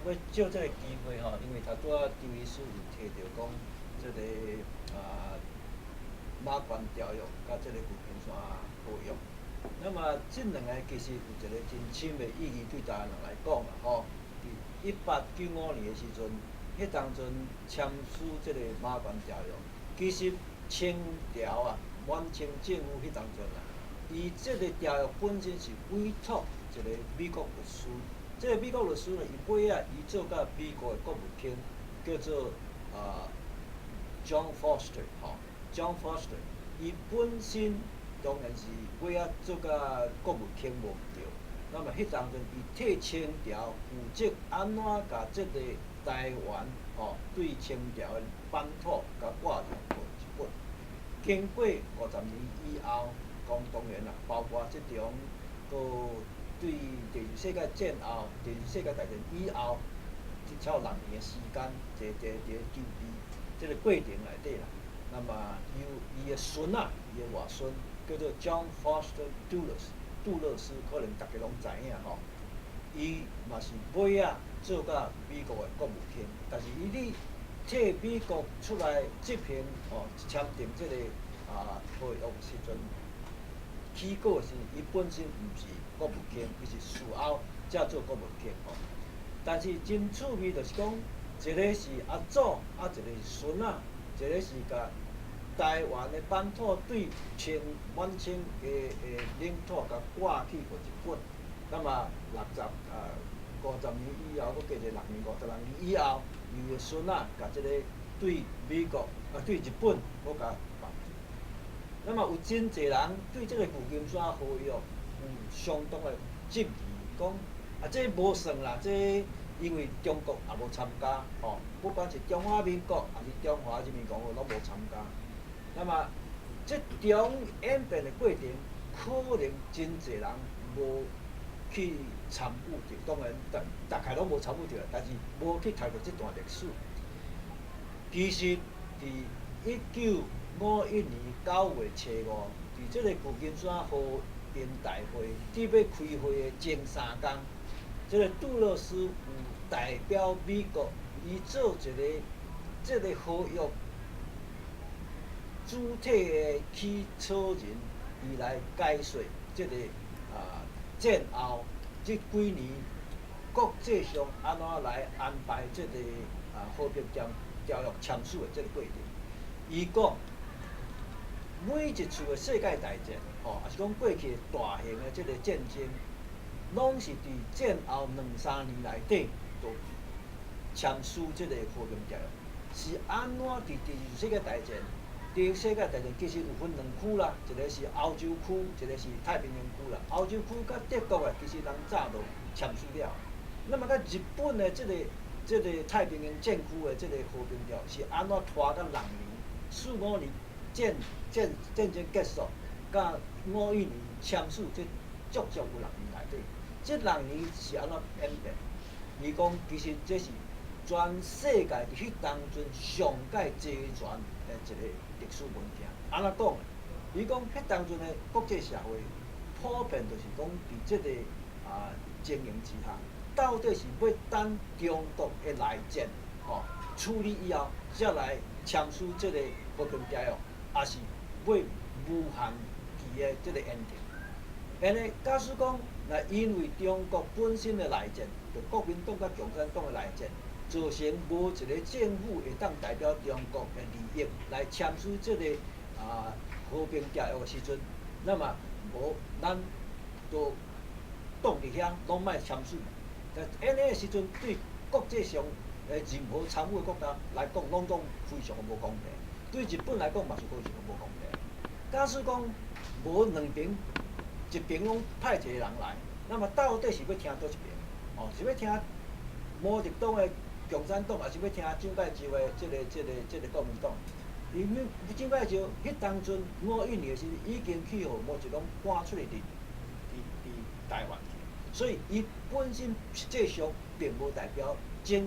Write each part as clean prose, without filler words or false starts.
要借这个机会吼，因为头拄仔张医师有提到讲，这个马关条约甲这个旧金山合约。那么这两个其实有一个真深的意义，对台湾人来讲啦吼。伫1895年的时阵，迄当阵签署这个马关条约，其实清朝啊，满清政府迄当阵啊，伊这个条约本身是委托一个美国律师。这个美国律师呢，伊尾仔伊做甲美国的国务卿，叫做John Foster 吼，John Foster， 伊本身当然是尾仔做甲国务卿无毋对。那么迄当阵伊替清朝负责安怎甲这个台湾吼对清朝的版图甲挂上过一本。经过50年以后，讲当然啦，包括即种个对第二世界战后、第二世界大战以后，超6年的时间，一个筹备这个过程内底啦。那么由伊的孙仔，伊的外孙叫做 John Foster Dulles， 杜勒斯，可能大家拢知影吼。伊嘛是尾仔做甲美国的国务卿，但是伊咧替美国出来执行签订这个合约时阵，起果是伊本身毋是国务卿，伊是事后才做国务卿吼。但是真趣味就是讲，一个是阿祖，一个是孙仔，一个是甲台湾的版图对满清的领土甲挂起过一本。那么50年以后，佮加者6年、50年以后，伊的孙仔甲这个对美国对日本，佮甲绑住。那么有真侪人对这个旧金山合约有相当的质疑，讲这无算啦，这因为中国也无参加吼，不管是中华民国还是中华人民共和国拢无参加。那么这中演变的过程，可能真侪人无去参与着，当然大概拢无参与着，但是无去读着这段历史。其实，伫1951年9月初5，伫这个旧金山和平大会伫要开会的前3天，这个杜勒斯有代表美国，伊做一个这个合约主体的起草人，伊来解说这个战后这几年国际上安怎来安排这个和平条约签署的这个过程。伊讲，每一次的世界大战，也是讲过去大型的这个战争，拢是伫战后2-3年内底就签署这个和平条约。是安怎伫第二世界大战？第二世界大战其实有分2区啦，一个是欧洲区，一个是太平洋区啦。欧洲区甲德国其实人早就签署了。那么甲日本的这个太平洋战区的这个和平条是安怎拖到6年？45年战争结束，甲51年签署，这足足有6年内底。这6年是安怎演变？伊讲其实这是全世界伫迄当阵上界齐全的一个历史文件。安怎讲？伊讲迄当阵的国际社会普遍就是讲伫这个情形之下，到底是要等中国的内战处理以后，才来签署这个和平条约，还是要无限期的这个延长？安尼，假使讲，那因为中国本身的内战，就国民党甲共产党的内战，造成无一个政府会当代表中国的利益来签署这个和平条约的时阵，那么无咱就挡伫遐，拢莫签署。但安尼的时阵，对国际上任何参与的国家来讲，拢非常无公平。对日本来讲，嘛是非常无公平。假使讲无两边，一边拢派一个人来，那么到底是要听倒一边？是要听毛泽东的共产党，还是要听蒋介石的这个国民党？因为蒋介石迄当阵51年的时，已经去互毛泽东赶出去伫台湾去，所以伊本身实际上并无代表整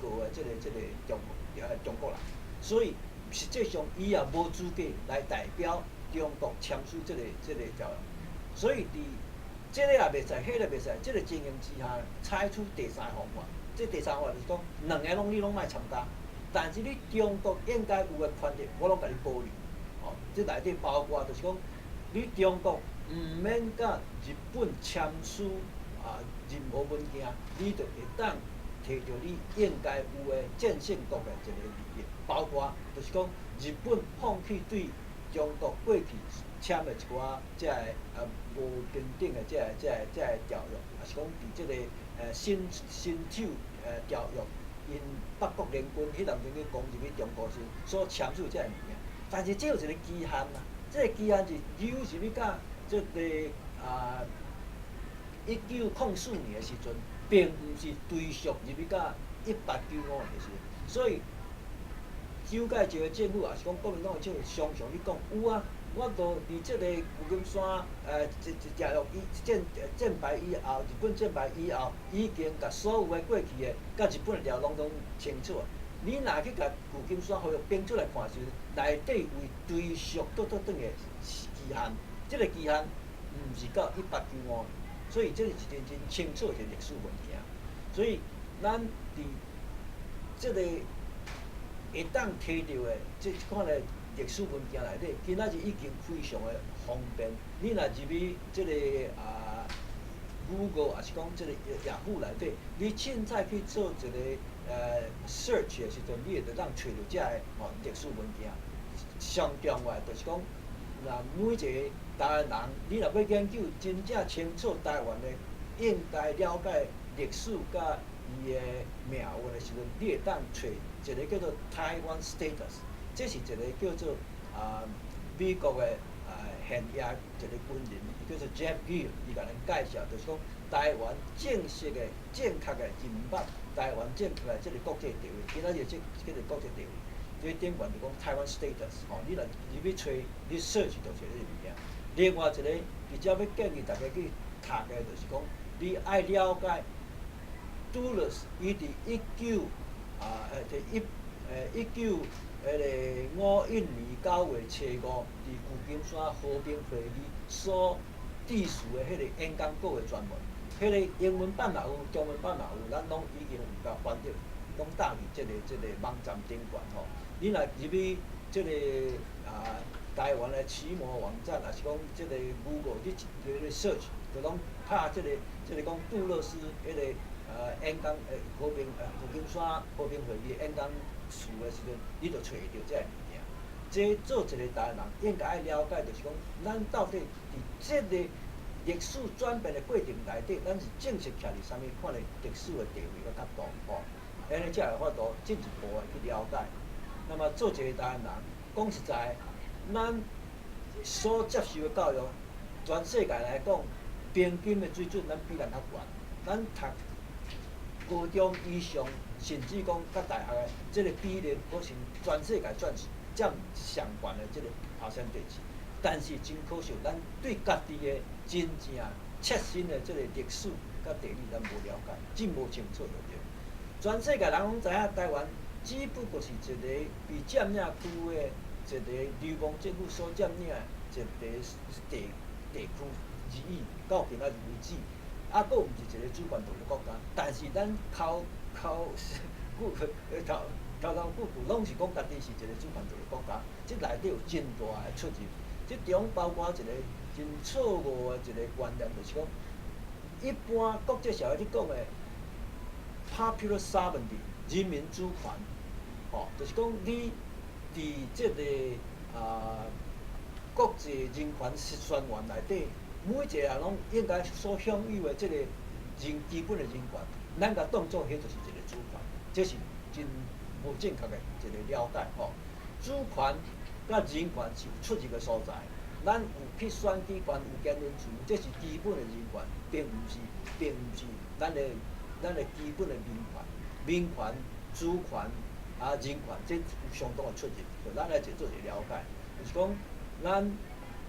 个的这个中国人，所以实际上伊也无资格来代表中国签署这个条约。所以这个也袂使，迄个袂使，这个情形之下，采取第3方法，这第三法就是讲，两个你拢莫参加，但是你中国应该有诶权利，我拢甲你保留。哦，这内底包括就是讲，你中国毋免甲日本签署任何文件，你就会当摕到你应该有诶战胜国诶一个利益，包括就是讲日本放弃对中国过去签诶一寡即个无平等诶即个条约，也是讲伫即个辛丑条约，因北国联军迄当阵去攻入去中国时所签署即个物件，但是这有一个期限啊，即个期限是有是要到即个1904年诶时阵，并毋是追溯入去到1895年诶时阵，所以蒋介石诶政府也是讲国民党诶政府常常去讲有啊，我都伫即个旧金山条约战败以后，日本战败以后，已经甲所有诶过去诶甲日本诶条拢清楚啊。你若去甲旧金山条约编出来看时，内底为追溯倒转诶期限，即个期限毋是到1895年，所以这是一件真清楚诶历史文件。所以咱伫即个会当摕到诶即款诶历史文件内底，今仔日已经非常诶方便。你若入去即个Google 也是讲即个雅虎内底，你凊彩去做一个search 诶时阵，你会当找到遮个历史文件。上重要就是讲，若每一个台湾人，你若要研究真正清楚台湾诶应该了解历史甲伊诶命运诶时阵，你会当找一个叫做台湾 status， 这是一个叫做美国诶现役一个军人，伊叫做 Jeff Gill， 伊甲咱介绍，就是讲台湾正式诶正确诶人物，台湾正确诶即个国际地位，今仔日即个国际地位。最顶悬就讲台湾 status， 吼，你若入去找，你 search 就找这个物件。另外一个比较要建议大家去读的，就是讲你爱了解 Dulles 伊伫19年9月初5，伫旧金山和平会议所致辞的迄个演讲稿的全文，迄个英文版也有，中文版也有，咱拢已经有甲翻译，拢搭伫即个网站顶悬吼。你若入去即个台湾的奇摩网站，也是讲即个 Google， 你一个 search， 就拢拍即个讲杜勒斯迄个演讲和平旧金山和平会议演讲词的时阵，你就找到这个物件。这做一个台湾人应该爱了解，就是讲咱到底伫即个历史转变的过程内底，咱是正式徛伫啥物款的历史的地位个角度吼，安尼才有法度进一步的去了解。那么做一个台湾人，讲实在，咱所接受的教育，全世界来讲，平均的水准咱比咱较悬。咱读高中以上，甚至讲甲大学的这个比例，可是全世界占上悬的这个%。但是真可惜，咱对家己的真正切身的这个历史甲地理，咱无了解，真无清楚就对。全世界人拢知影台湾。只不过是一个被占领区的一个流氓政府所占领的一个地区而已，到今仔日为止，佫毋是一个主权独立国家。但是咱头拢是讲家己是一个主权独立国家，即内底有真大的出入。即中包括一个真错误的一个观念，就是讲，一般国际社会咧讲的 popular sovereignty 人民主权。就是讲你伫即个国际人权宣言内底，每一个人拢应该所享有的即个基本的人权，咱甲当作迄就是一个主权，这是真无正确的一个了解吼。主权甲人权是有出入的所在，咱有去选举权，有言论自由，这是基本的人权，并毋是咱的基本的民权、主权。人权这有相当的出入，就咱来做一个了解，就是讲咱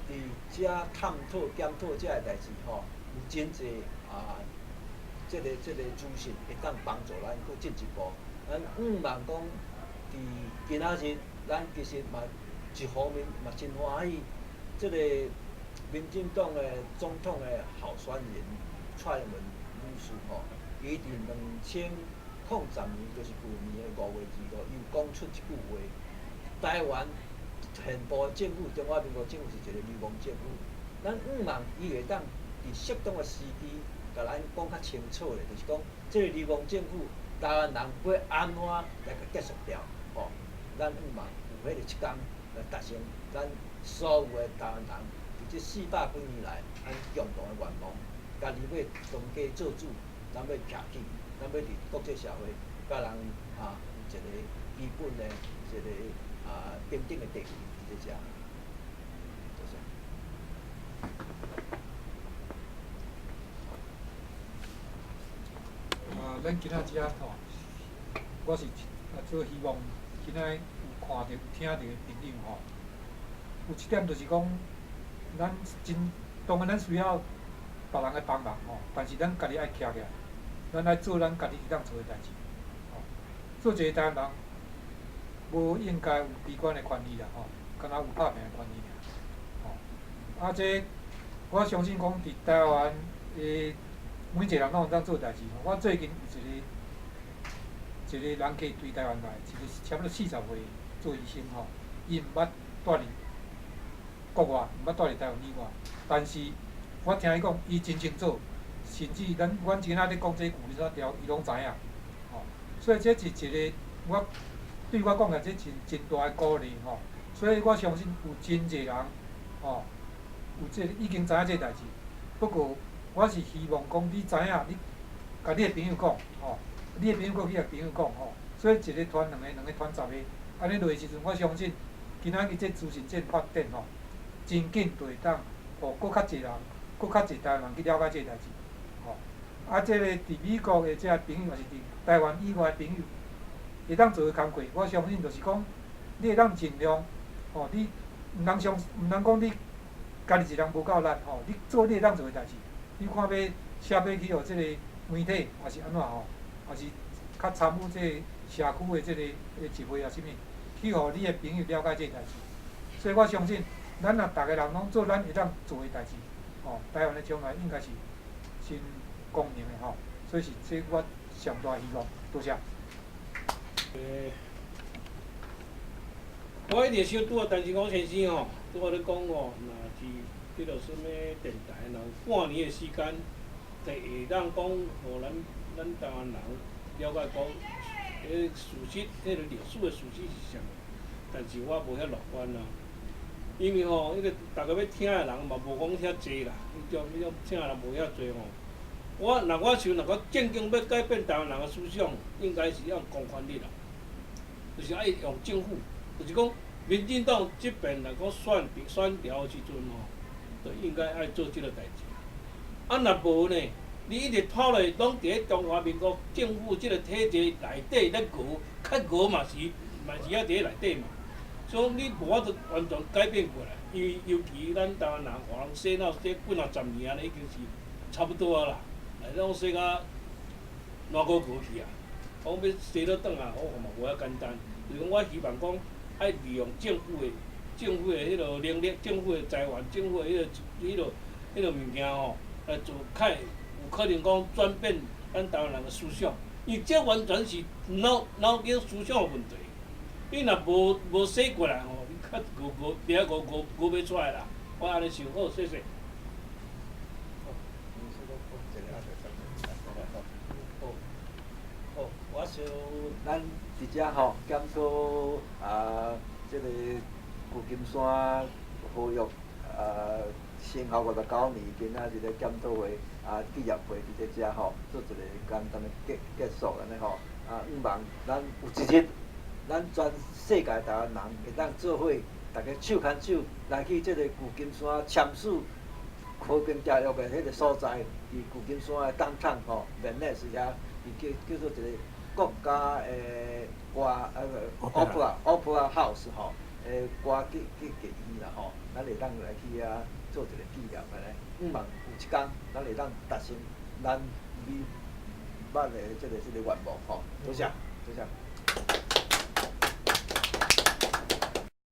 伫遮探讨检讨遮个代志吼，有真济即个资讯会当帮助咱佫进一步。咱望讲伫今仔日，咱其实嘛一方面嘛真欢喜，即个民进党的总统的候选人蔡英文女士吼，伊伫2010年，就是旧年的5月2号，又讲出一句话：台湾现部政府，中华民国政府是一个流氓政府。咱毋望伊会当伫适当的时机，甲咱讲较清楚咧，就是讲，即个流氓政府，台湾人要安怎来甲结束掉？吼，咱毋望有迄个一天来达成咱所有的台湾人，伫即400几年来，咱共同的愿望，家己要当家做主，咱要徛起，咱要伫国际社会，甲人有一个基本的一个平等的地位伫咧遮。多谢。咱今仔日吼，我是做希望今仔有看到、有听到的朋友吼，有一点就是讲，咱当然咱需要别人的帮忙吼，但是咱家己爱徛起来，咱爱做咱家己当做的代志。吼，做一个台湾人，无应该有悲观的权利啦吼，敢若有拍拼的权利尔。吼，这我相信讲伫台湾诶。每一个人拢有当做代志。我最近有一个人客对台湾来，一个差不多40岁做医生吼，伊毋捌住伫国外，毋捌住伫台湾以外。但是我听伊讲，伊真清楚，甚至阮今仔咧讲这句啥条，伊拢知影。吼，所以这是一个对我讲个，这真大个鼓励吼。所以我相信有真侪人吼，有这已经知影这代志，不过。我是希望讲，你知影，你甲你的朋友讲，吼，你的朋友搁去甲朋友讲，吼，所以一个团、两个团、10个，安尼落时阵，我相信今仔日这资讯这发展吼，真紧就会当，互搁较侪人、搁较侪台湾人去了解这代志，吼。这个伫美国的这朋友，也是伫台湾以外的朋友，会当做伙工课，我相信就是讲，你会当尽量，吼，你毋通讲你家己一人无够力，吼，你做你会当做的代志。你看要写尾去互即个媒体，也是安怎吼，也是较参与即个社区的即个集会啊，啥物，去互你的朋友了解即个代志。所以我相信，咱若逐个人拢做咱会当做的代志，吼，台湾的将来应该是真光明的吼。所以是这我上大希望。多谢。我一直小拄啊，陈志光先生吼，拄我咧讲哦，若是。迄落什物电台，若有半年的时间，就会当讲，互咱台湾人了解讲，事实，历史的事实是啥物。但是我无遐乐观啦，因为吼，逐个要听的人嘛无讲遐济啦，迄种听的人无遐济吼。我想，若正经要改变台湾人的思想，应该是要公权力啦，就是爱用政府，就是讲，民进党即边若讲选调的时阵吼。就应该爱做即个代志。若无呢？你一直拖落，拢伫咧中华民国政府即个体制内底咧熬，较熬嘛是还伫咧内底嘛。所以你无法度完全改变过来，因为尤其咱台湾人，互人洗脑洗几若10年安尼，已经是差不多啊啦。拢洗甲烂糊糊去啊！讲要洗倒转啊，我看嘛无遐简单。就是讲，我希望讲爱利用政府的迄落能力、政府的财源、政府的迄落物件吼，来做较有可能讲转变咱台湾人的思想，因为这完全是脑筋思想的问题。你若无洗过来吼，你较误袂出来啦。我安尼想，好，谢谢。好，我想咱伫遮吼检讨即个旧金山保育生效59年，今仔日咧检讨会纪念会伫咧遮吼，做一个简单的结束安尼吼。毋望咱有一日，咱全世界台湾人会当做伙，大家手牵手来去即个旧金山签署和平条约的迄个所在，伫旧金山的东厂吼，免咧是遐，伊叫做一个国家的Opera House 吼。歌剧院啦吼，咱会当来去遐做一个纪念安尼。毋望有一天，咱会当达成咱美捌的即个愿望吼。多谢，多谢。